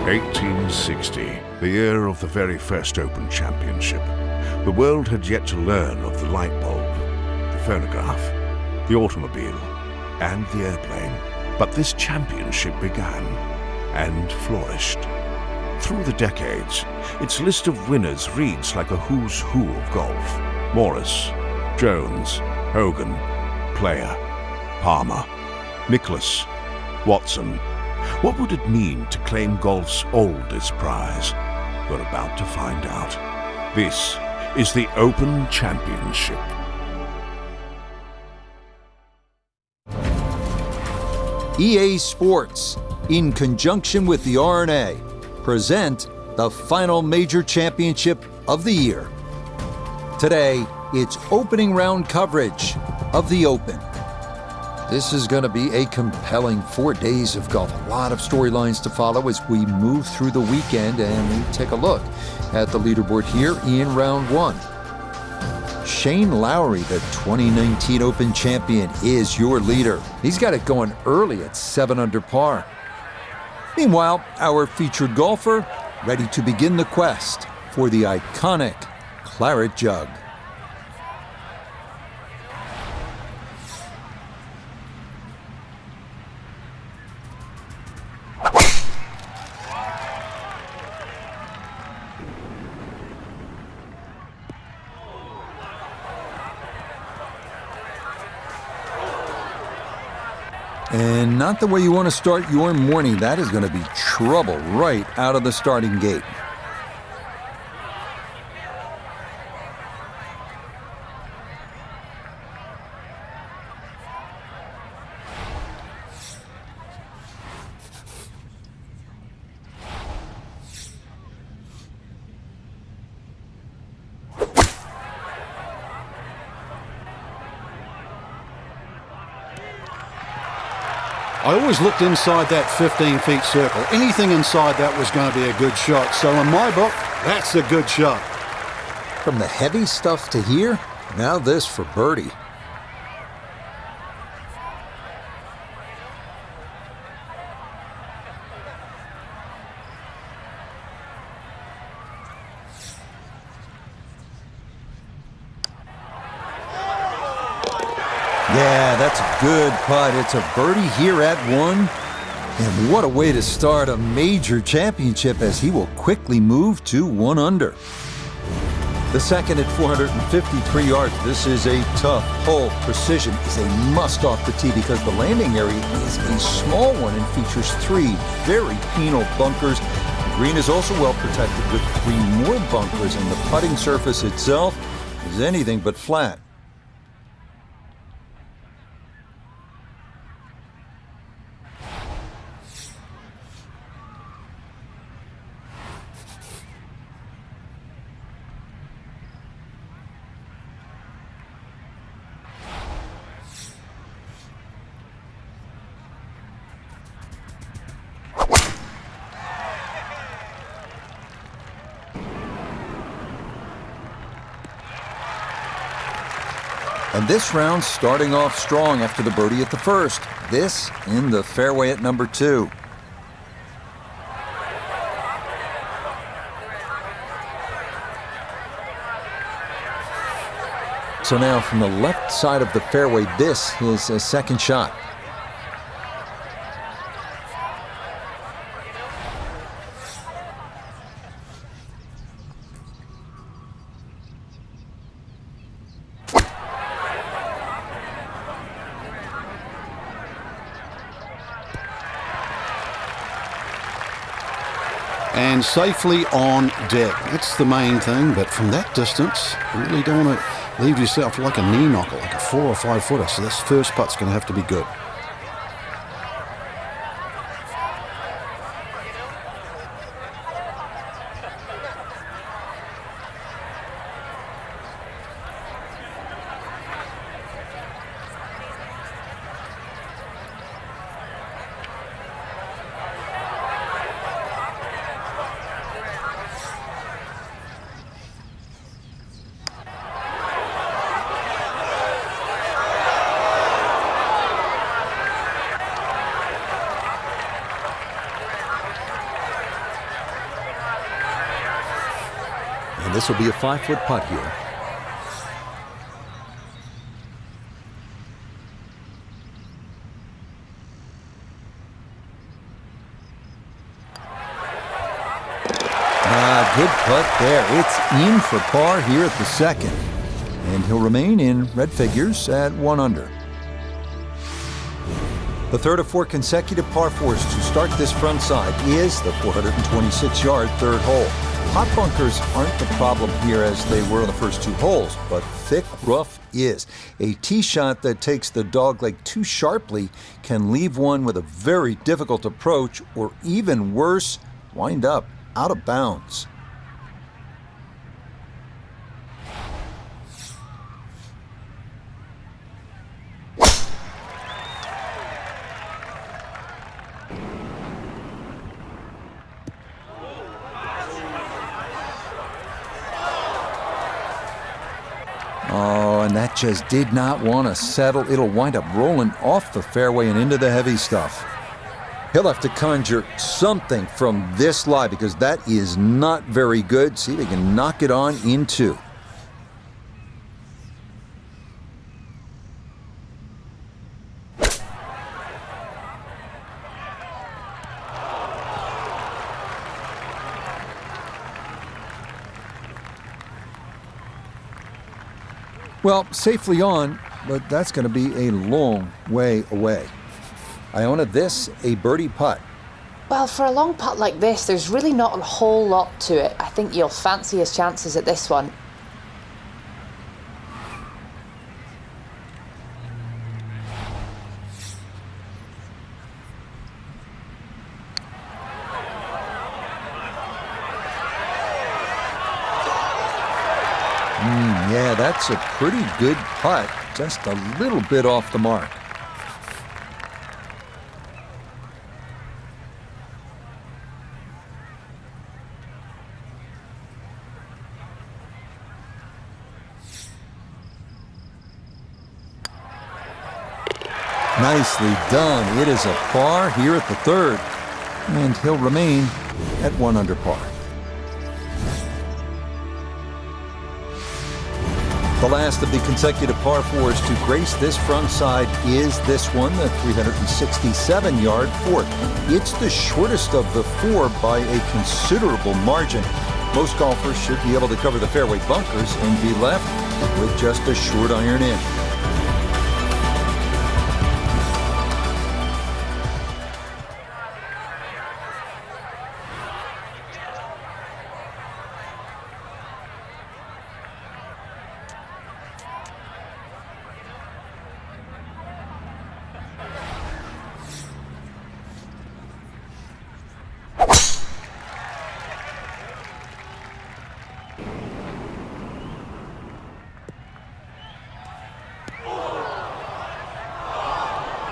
1860, the year of the very first Open Championship. The world had yet to learn of the light bulb, the phonograph, the automobile, and the airplane. But this championship began and flourished. Through the decades, its list of winners reads like a who's who of golf. Morris, Jones, Hogan, Player, Palmer, Nicklaus, Watson. What would it mean to claim golf's oldest prize? We're about to find out. This is the Open Championship. EA Sports, in conjunction with the R&A, present the final major championship of the year. Today, it's opening round coverage of the Open. This is going to be a compelling 4 days of golf. A lot of storylines to follow as we move through the weekend, and we take a look at the leaderboard here in round one. Shane Lowry, the 2019 Open champion, is your leader. He's got it going early at 7 under par. Meanwhile, our featured golfer ready to begin the quest for the iconic Claret Jug. And not the way you want to start your morning. That is going to be trouble right out of the starting gate. I always looked inside that 15-feet circle. Anything inside that was going to be a good shot. So in my book, that's a good shot. From the heavy stuff to here, now this for birdie. Yeah, that's a good putt. It's a birdie here at 1. And what a way to start a major championship, as he will quickly move to 1 under. The second at 453 yards. This is a tough hole. Precision is a must off the tee because the landing area is a small one and features 3 very penal bunkers. The green is also well protected with 3 more bunkers, and the putting surface itself is anything but flat. And this round starting off strong after the birdie at the first. This in the fairway at number 2. So now from the left side of the fairway, this is a second shot. And safely on deck. That's the main thing, but from that distance, you really don't want to leave yourself like a knee knocker, like a 4 or 5 footer. So this first putt's going to have to be good. this will be a 5-foot putt here. Good putt there. It's in for par here at the second. And he'll remain in red figures at 1 under. The third of 4 consecutive par 4s to start this front side is the 426-yard third hole. Hot bunkers aren't the problem here as they were on the first 2 holes, but thick rough is. A tee shot that takes the dogleg too sharply can leave one with a very difficult approach, or even worse, wind up out of bounds. Oh, and that just did not want to settle. It'll wind up rolling off the fairway and into the heavy stuff. He'll have to conjure something from this lie because that is not very good. See if he can knock it on in 2. Well, safely on, but that's going to be a long way away. Iona, this a birdie putt. Well, for a long putt like this, there's really not a whole lot to it. I think you'll fancy his chances at this one. Yeah, that's a pretty good putt, just a little bit off the mark. Nicely done. It is a par here at the third, and he'll remain at 1 under par. The last of the consecutive par 4s to grace this front side is this one, the 367-yard 4th. It's the shortest of the 4 by a considerable margin. Most golfers should be able to cover the fairway bunkers and be left with just a short iron in.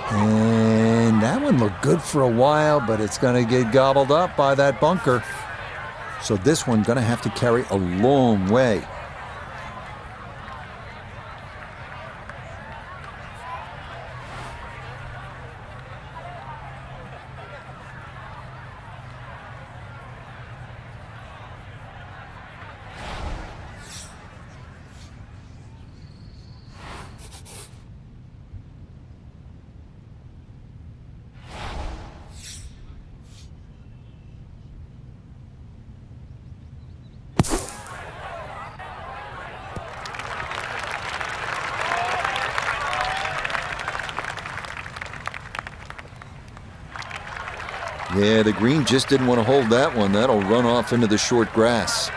And that one looked good for a while, but it's going to get gobbled up by that bunker. So this one's going to have to carry a long way. Yeah, the green just didn't want to hold that one. That'll run off into the short grass.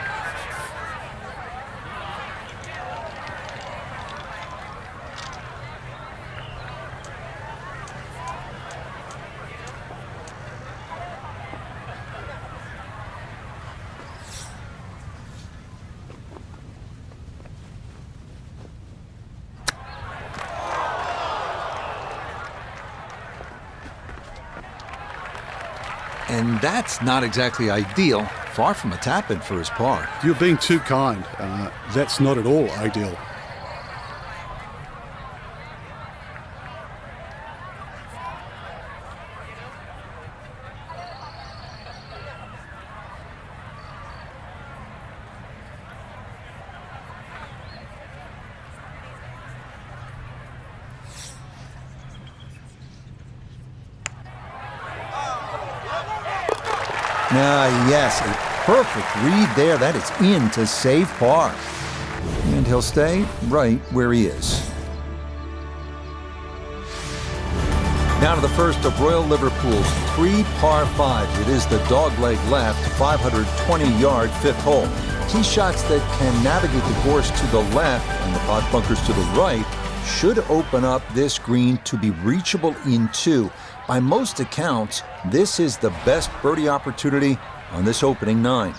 And that's not exactly ideal. Far from a tap-in for his par. You're being too kind. That's not at all ideal. Yes, a perfect read there. That is in to save par. And he'll stay right where he is. Now to the first of Royal Liverpool's 3 par 5s. It is the dogleg left, 520-yard fifth hole. Tee shots that can navigate the course to the left and the pot bunkers to the right should open up this green to be reachable in 2. By most accounts, this is the best birdie opportunity on this opening 9.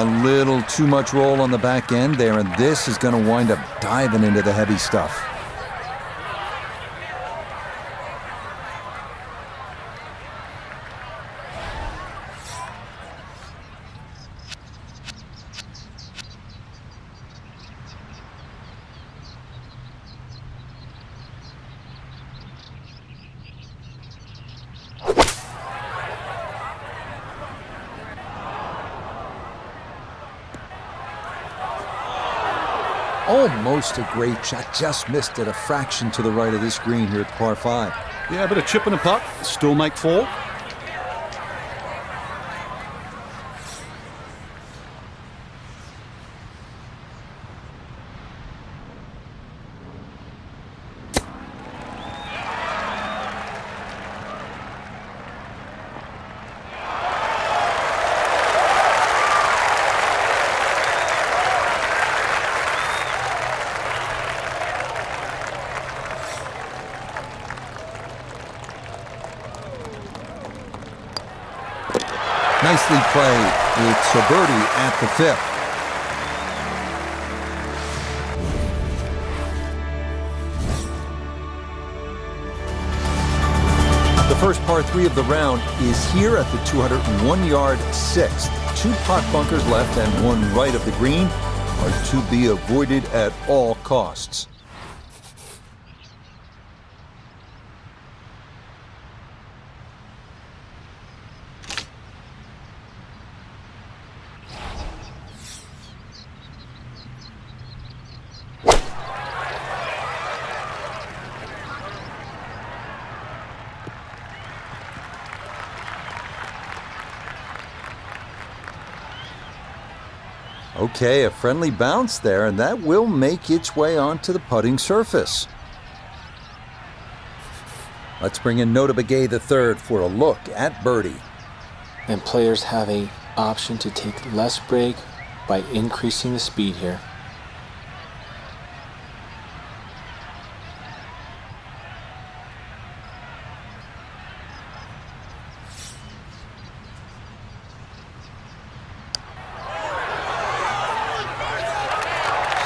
A little too much roll on the back end there, and this is going to wind up diving into the heavy stuff. Almost a great shot, just missed it a fraction to the right of this green here at par 5. Yeah, a bit of chip and a putt, still make 4. Nicely played. It's a birdie at the 5th. The first par 3 of the round is here at the 201-yard 6th. 2 pot bunkers left and 1 right of the green are to be avoided at all costs. Okay, a friendly bounce there, and that will make its way onto the putting surface. Let's bring in Nota Begay III for a look at birdie. And players have an option to take less break by increasing the speed here.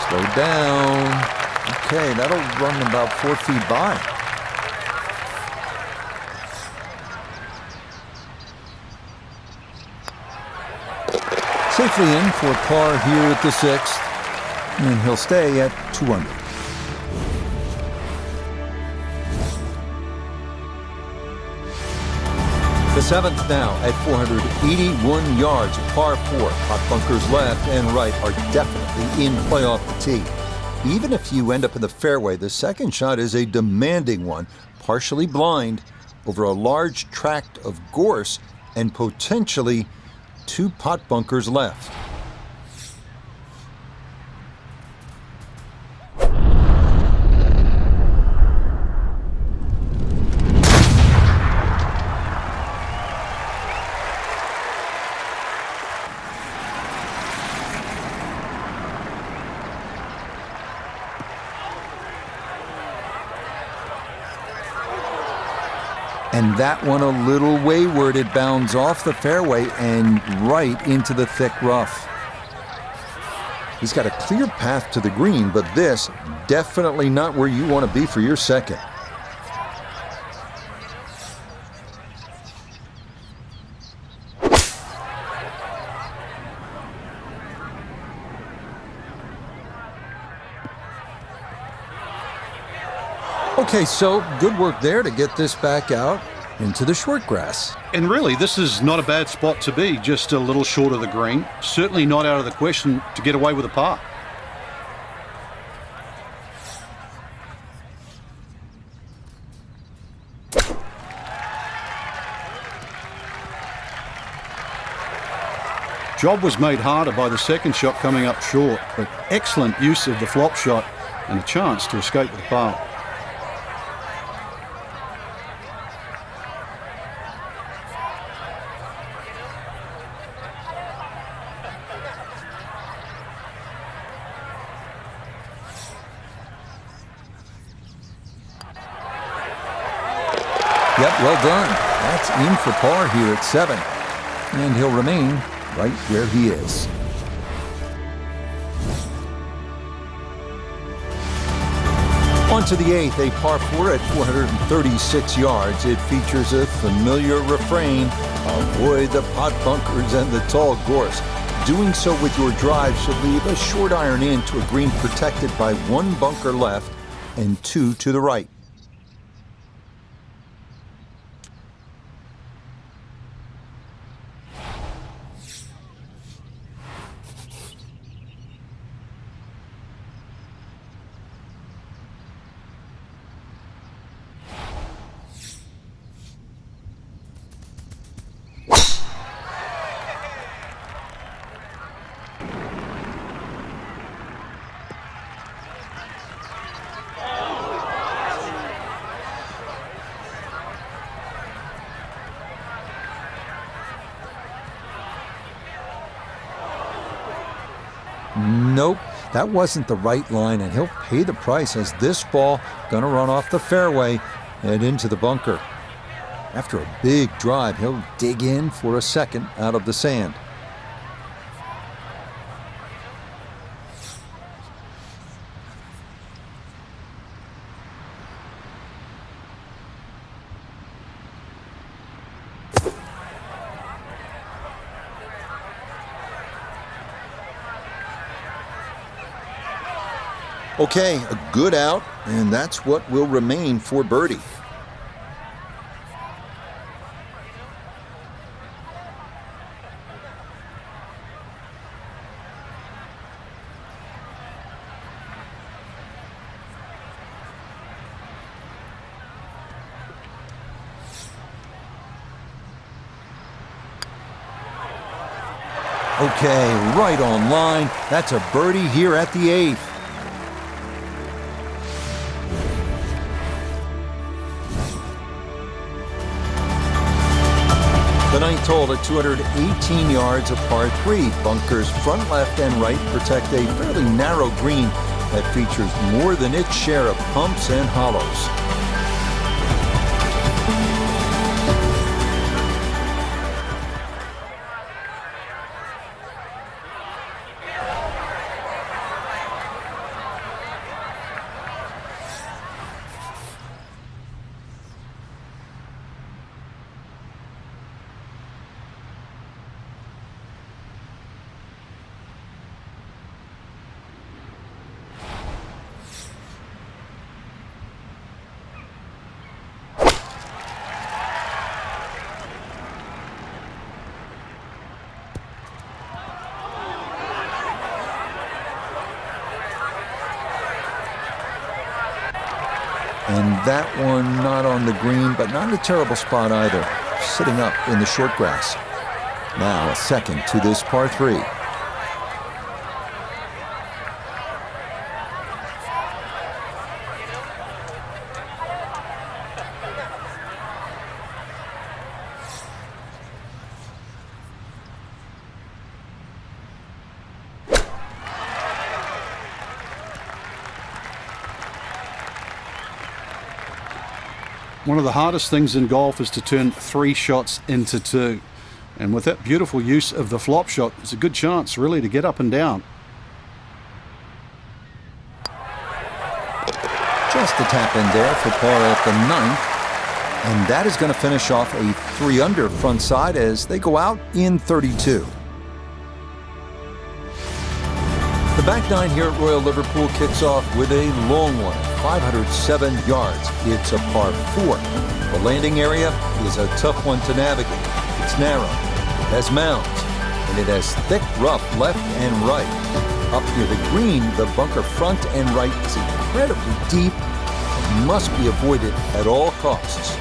Slow down. Okay, that'll run about 4 feet by. Safely in for par here at the 6th, and he'll stay at 2 under. The 7th now at 481 yards, par 4. Pot bunkers left and right are definitely in play off the tee. Even if you end up in the fairway, the second shot is a demanding one, partially blind, over a large tract of gorse and potentially 2 pot bunkers left. And that one a little wayward. It bounds off the fairway and right into the thick rough. He's got a clear path to the green, but this definitely not where you want to be for your second. Okay, so good work there to get this back out into the short grass. And really, this is not a bad spot to be, just a little short of the green. Certainly not out of the question to get away with a par. Job was made harder by the second shot coming up short, but excellent use of the flop shot and a chance to escape with a par. Yep, well done. That's in for par here at 7. And he'll remain right where he is. On to the 8th, a par 4 at 436 yards. It features a familiar refrain: avoid the pot bunkers and the tall gorse. Doing so with your drive should leave a short iron in to a green protected by 1 bunker left and 2 to the right. Nope, that wasn't the right line, and he'll pay the price as this ball gonna run off the fairway and into the bunker. After a big drive, he'll dig in for a second out of the sand. Okay, a good out, and that's what will remain for birdie. Okay, right on line. That's a birdie here at the 8th. The 9th hole at 218 yards of par 3. Bunkers front left and right protect a fairly narrow green that features more than its share of humps and hollows. And that one not on the green, but not in a terrible spot either, sitting up in the short grass. Now a second to this par 3. One of the hardest things in golf is to turn 3 shots into 2. And with that beautiful use of the flop shot, it's a good chance really to get up and down. Just a tap in there for par at the 9th. And that is going to finish off a 3-under front side as they go out in 32. The back 9 here at Royal Liverpool kicks off with a long one. 507 yards. It's a par 4. The landing area is a tough one to navigate. It's narrow, it has mounds, and it has thick rough left and right. Up near the green, the bunker front and right is incredibly deep and must be avoided at all costs.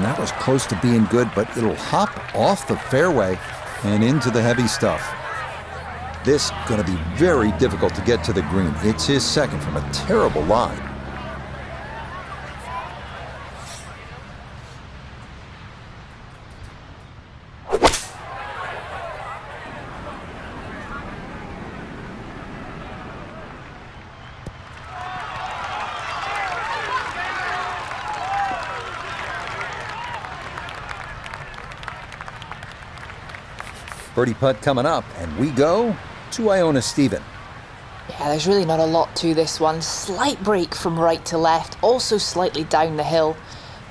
That was close to being good, but it'll hop off the fairway and into the heavy stuff. This going to be very difficult to get to the green. It's his second from a terrible lie. Birdie putt coming up, and we go to Iona Stephen. Yeah, there's really not a lot to this one. Slight break from right to left, also slightly down the hill.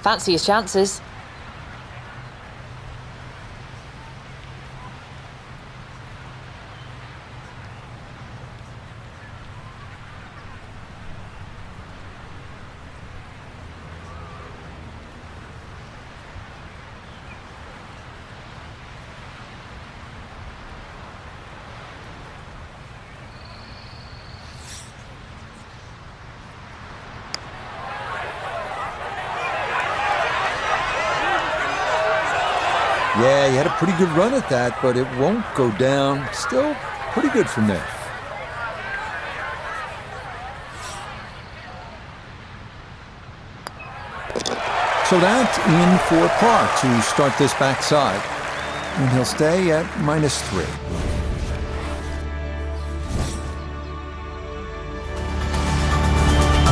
Fancy his chances. Yeah, he had a pretty good run at that, but it won't go down. Still pretty good from there. So that's in for par to start this backside. And he'll stay at -3.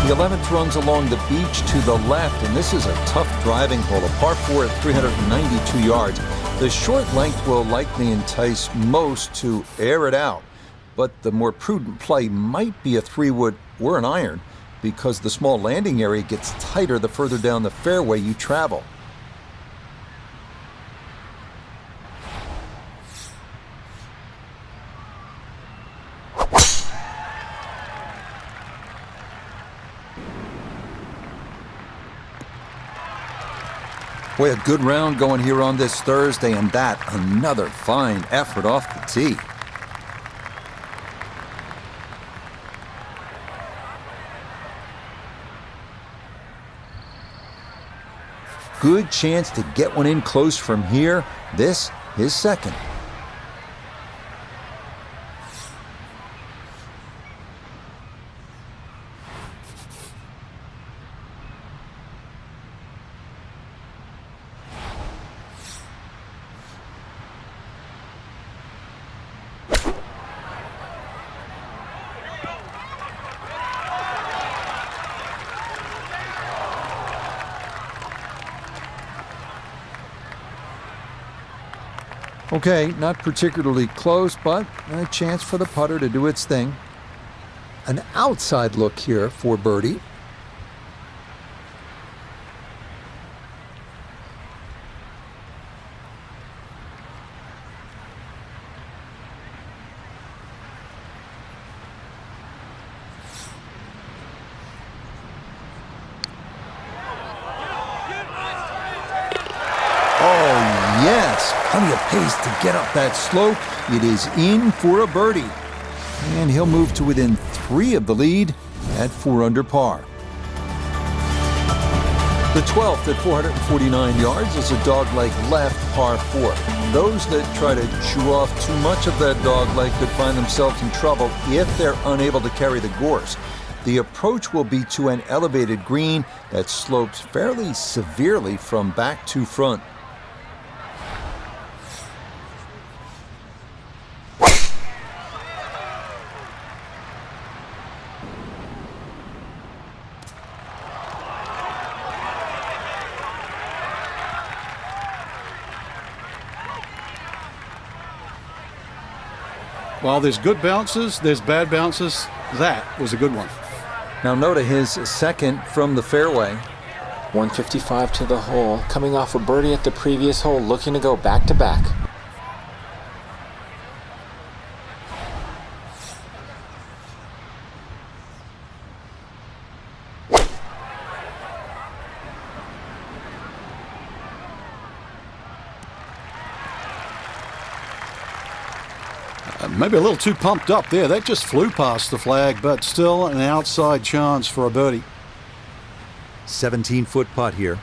The 11th runs along the beach to the left, and this is a tough driving hole, a par 4 at 392 yards. The short length will likely entice most to air it out, but the more prudent play might be a 3-wood or an iron, because the small landing area gets tighter the further down the fairway you travel. Boy, a good round going here on this Thursday, and that another fine effort off the tee. Good chance to get one in close from here. This, his second. Okay, not particularly close, but a chance for the putter to do its thing. An outside look here for birdie. Oh, yes. plenty of pace to get up that slope. It is in for a birdie. And he'll move to within 3 of the lead at 4 under par. The 12th at 449 yards is a dogleg left par 4. Those that try to chew off too much of that dogleg could find themselves in trouble if they're unable to carry the course. The approach will be to an elevated green that slopes fairly severely from back to front. While there's good bounces, there's bad bounces. That was a good one. Now Noda, his second from the fairway. 155 to the hole, coming off a birdie at the previous hole, looking to go back to back. Maybe a little too pumped up there. That just flew past the flag, but still an outside chance for a birdie. 17-foot putt here.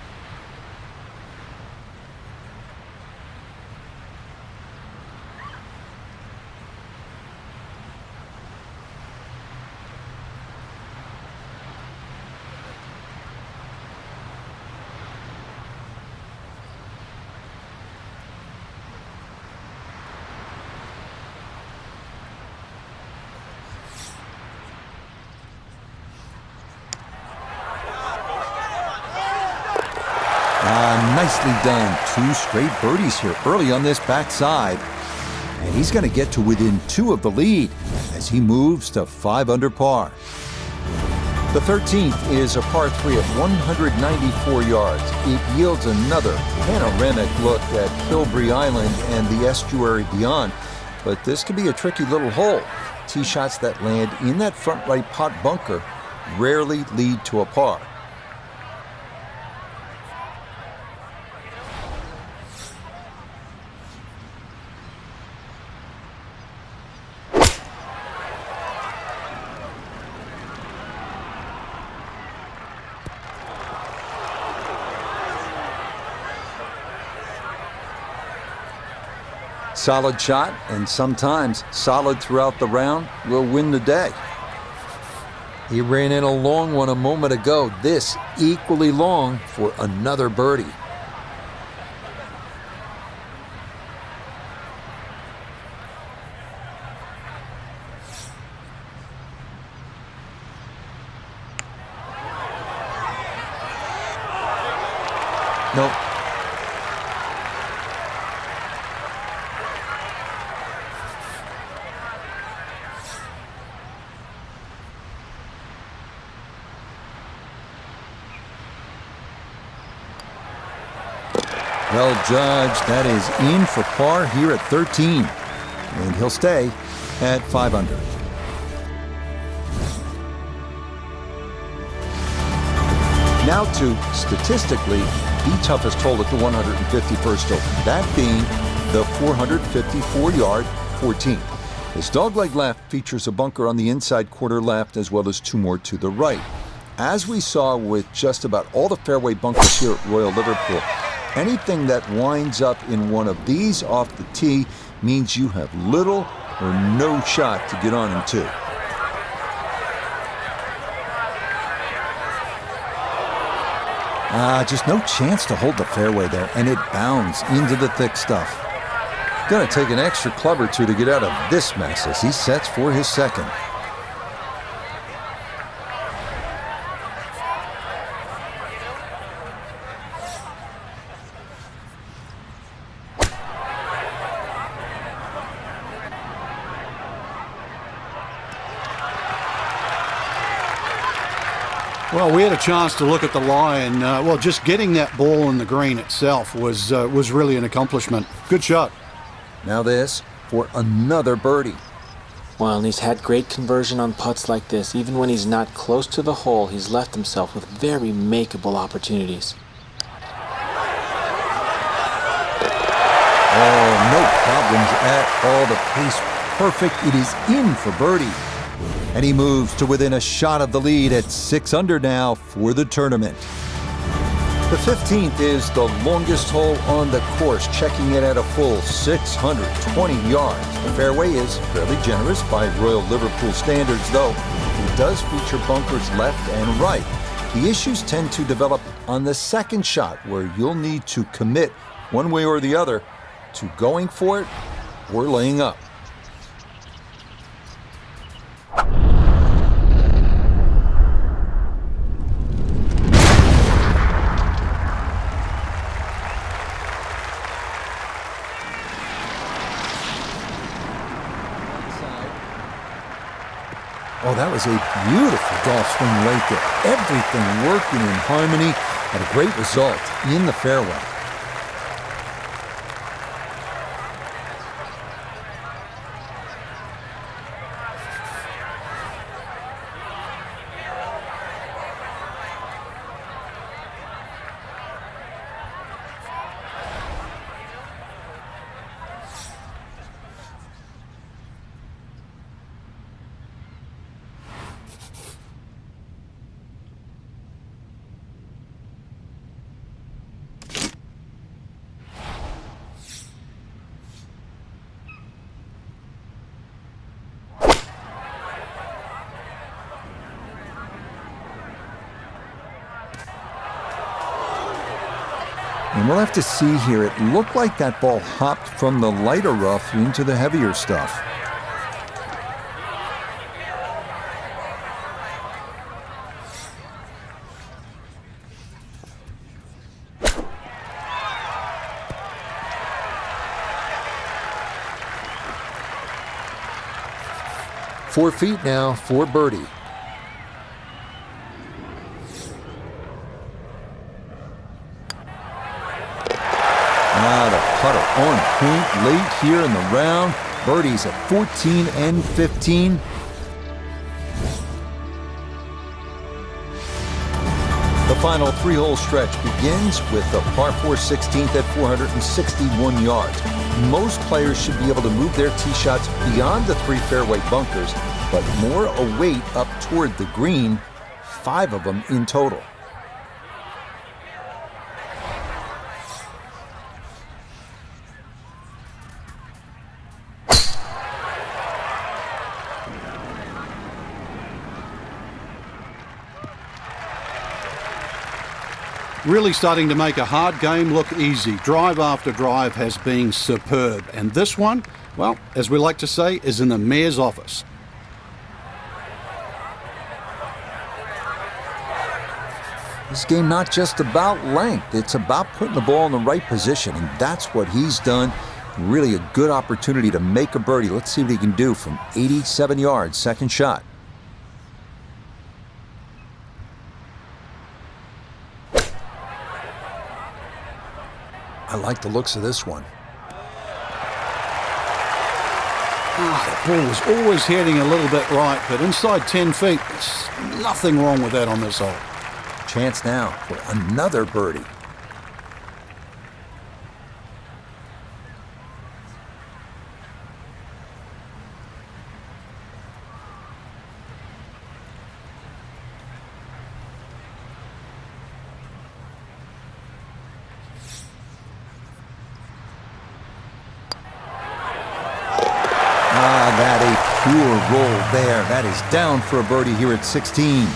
Nicely done. 2 straight birdies here early on this backside. And he's going to get to within 2 of the lead as he moves to 5 under par. The 13th is a par 3 of 194 yards. It yields another panoramic look at Kilbury Island and the estuary beyond. But this could be a tricky little hole. Tee shots that land in that front right pot bunker rarely lead to a par. Solid shot, and sometimes solid throughout the round, will win the day. He ran in a long one a moment ago. This equally long for another birdie. Nope. Well judged. That is in for par here at 13. And he'll stay at 5 under. Now to, statistically, the toughest hole at the 151st Open. That being the 454-yard 14th. This dogleg left features a bunker on the inside quarter left as well as 2 more to the right. As we saw with just about all the fairway bunkers here at Royal Liverpool, anything that winds up in one of these off the tee means you have little or no shot to get on in 2. Just no chance to hold the fairway there, and it bounds into the thick stuff. Gonna take an extra club or 2 to get out of this mess as he sets for his second. Well, we had a chance to look at the lie, and well, just getting that ball in the green itself was really an accomplishment. Good shot. Now this for another birdie. Well, and he's had great conversion on putts like this. Even when he's not close to the hole, he's left himself with very makeable opportunities. Oh, No problems at all. The pace perfect. It is in for birdie. And he moves to within a shot of the lead at 6 under now for the tournament. The 15th is the longest hole on the course, checking it at a full 620 yards. The fairway is fairly generous by Royal Liverpool standards, though it does feature bunkers left and right. The issues tend to develop on the second shot, where you'll need to commit one way or the other to going for it or laying up. Oh, that was a beautiful golf swing right there. Everything working in harmony and a great result in the fairway. And we'll have to see here. It looked like that ball hopped from the lighter rough into the heavier stuff. Four feet now for birdie. Putter on point late here in the round. Birdies at 14 and 15. The final three-hole stretch begins with the par 4 16th at 461 yards. Most players should be able to move their tee shots beyond the 3 fairway bunkers, but more await up toward the green, 5 of them in total. Really starting to make a hard game look easy. Drive after drive has been superb. And this one, well, as we like to say, is in the mayor's office. This game not just about length, it's about putting the ball in the right position, and that's what he's done. Really a good opportunity to make a birdie. Let's see what he can do from 87 yards, second shot. I like the looks of this one. The ball was always heading a little bit right, but inside 10 feet, there's nothing wrong with that on this hole. Chance now for another birdie. Pure roll there. That is down for a birdie here at 16.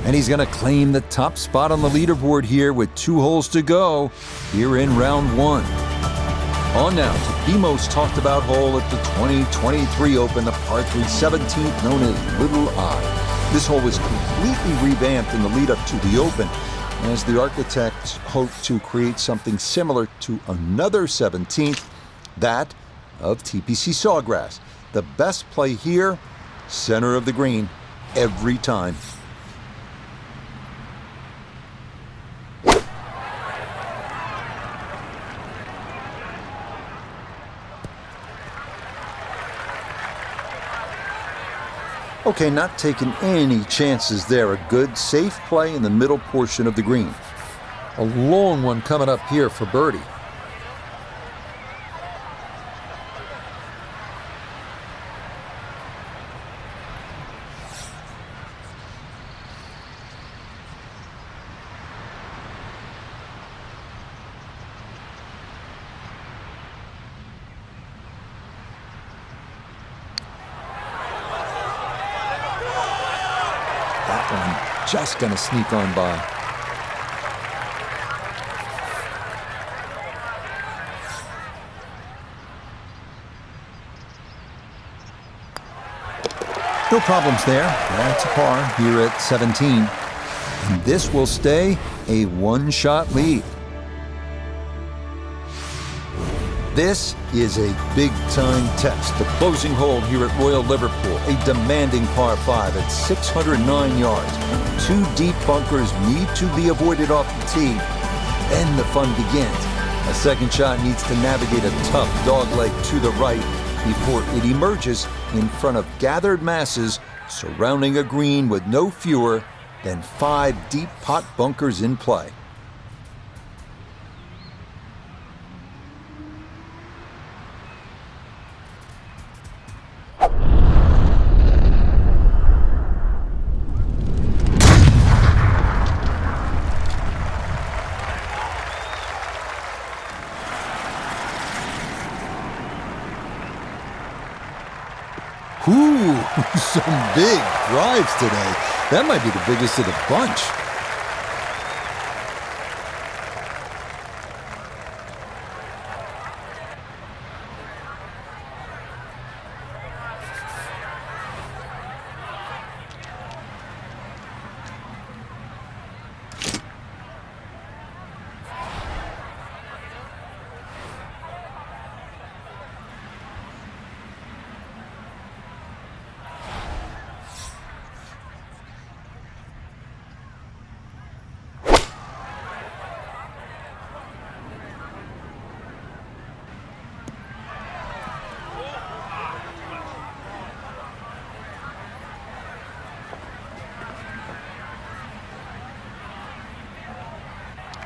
And he's going to claim the top spot on the leaderboard here with 2 holes to go here in round 1. On now to the most talked about hole at the 2023 Open, the par 3 17th, known as Little I. This hole was completely revamped in the lead up to the Open, as the architects hoped to create something similar to another 17th, that of TPC Sawgrass. The best play here, center of the green, every time. Okay, not taking any chances there. A good, safe play in the middle portion of the green. A long one coming up here for birdie. just going to sneak on by. No problems there. That's a par here at 17. And this will stay a one-shot lead. This is a big-time test. The closing hole here at Royal Liverpool, a demanding par 5 at 609 yards. 2 deep bunkers need to be avoided off the tee. Then the fun begins. A second shot needs to navigate a tough dogleg to the right before it emerges in front of gathered masses surrounding a green with no fewer than 5 deep pot bunkers in play. Ooh, some big drives today. That might be the biggest of the bunch.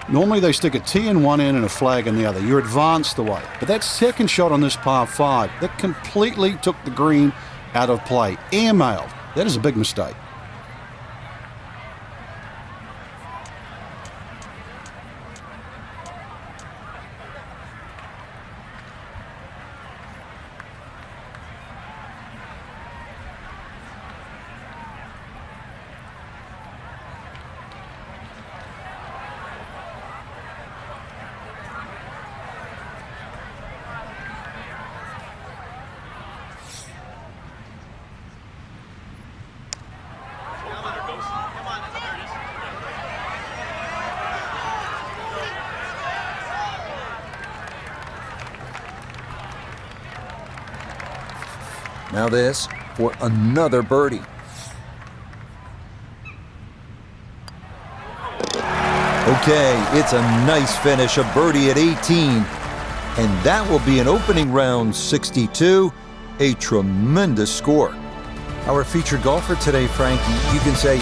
Normally they stick a tee in one end and a flag in the other. You're advanced the way. But that second shot on this par 5, that completely took the green out of play. Airmailed. That is a big mistake. Now this for another birdie. Okay, it's a nice finish, a birdie at 18. And that will be an opening round 62, a tremendous score. Our featured golfer today, Frankie, you can say,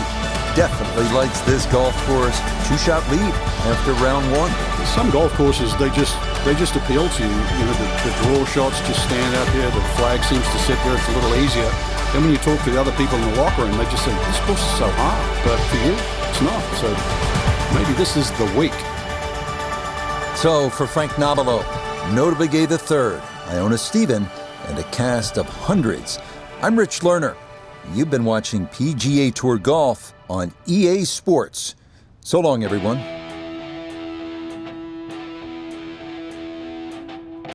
definitely likes this golf course. 2-shot lead after round 1. Some golf courses, they just appeal to you. You know, the draw shots just stand out there. The flag seems to sit there. It's a little easier. Then when you talk to the other people in the locker room, they just say, this course is so hard. But for you, it's not. So maybe this is the week. So for Frank Nobilo, notably gave the third, Iona Stephen, and a cast of hundreds, I'm Rich Lerner. You've been watching PGA Tour Golf on EA Sports. So long, everyone.